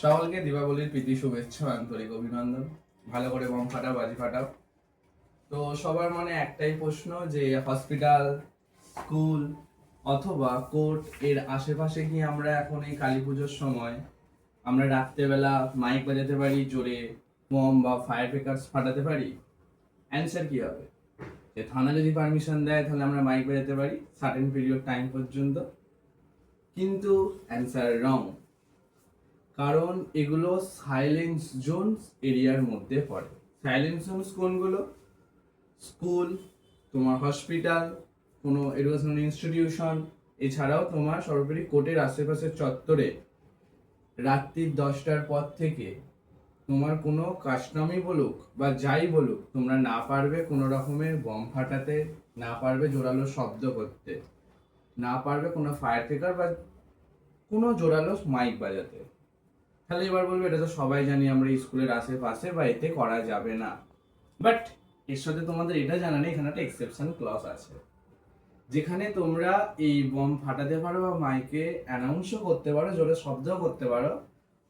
সকলকে দীপাবলির প্রীতি শুভেচ্ছা আন্তরিক অভিনন্দন। ভালো করে বম ফাটাও, বাজি ফাটাও। তো সবার মনে একটাই প্রশ্ন যে হসপিটাল, স্কুল অথবা কোর্ট এর আশেপাশে কি আমরা এখন এই কালী পুজোর সময় আমরা রাত্রেবেলা মাইক বাজাতে পারি, জোরে বম বা ফায়ার ক্র্যাকার্স ফাটাতে পারি? অ্যান্সার কি হবে? যে থানা যদি পারমিশন দেয় তাহলে আমরা মাইক বাজাতে পারি সার্টেন পিরিয়ড টাইম পর্যন্ত, কিন্তু অ্যান্সার রং। কারণ এগুলো সাইলেন্স জোনস এরিয়ার মধ্যে পড়ে। সাইলেন্স জোনস কোনগুলো? স্কুল, তোমার হসপিটাল, কোনো এডুকেশনাল ইনস্টিটিউশন, এছাড়াও তোমার সর্বোপরি কোর্টের আশেপাশের চত্বরে রাত্রি 10টার পর থেকে তোমার কোনো কাস্টমি বলুক বা যাই বলুক, তোমরা না পারবে কোনো রকমের বম ফাটাতে, না পারবে জোরালো শব্দ করতে, না পারবে কোনো ফায়ার ক্র্যাকার বা কোনো জোরালো মাইক বাজাতে। তাহলে এবার বলবে এটা তো সবাই জানি আমরা স্কুলের আশেপাশে বা এতে করা যাবে না। বাট এর সাথে তোমাদের এটা জানা নেই এখানে একটা এক্সেপশন ক্লজ আছে, যেখানে তোমরা এই বম ফাটাতে পারো বা মাইকে অ্যানাউন্সও করতে পারো, জোরে শব্দও করতে পারো,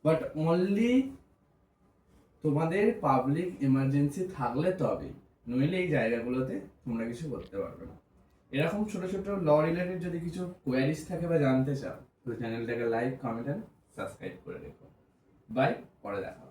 বাট অনলি তোমাদের পাবলিক এমার্জেন্সি থাকলে তবে, নইলে এই জায়গাগুলোতে তোমরা কিছু করতে পারবে না। এরকম ছোট ছোট ল রিলেটেড যদি কিছু কোয়ারিজ থাকে বা জানতে চাও, তো চ্যানেলটাকে লাইক, কমেন্ট এন্ড সাবস্ক্রাইব করে রেখো। বাই, পরে দেখা হবে।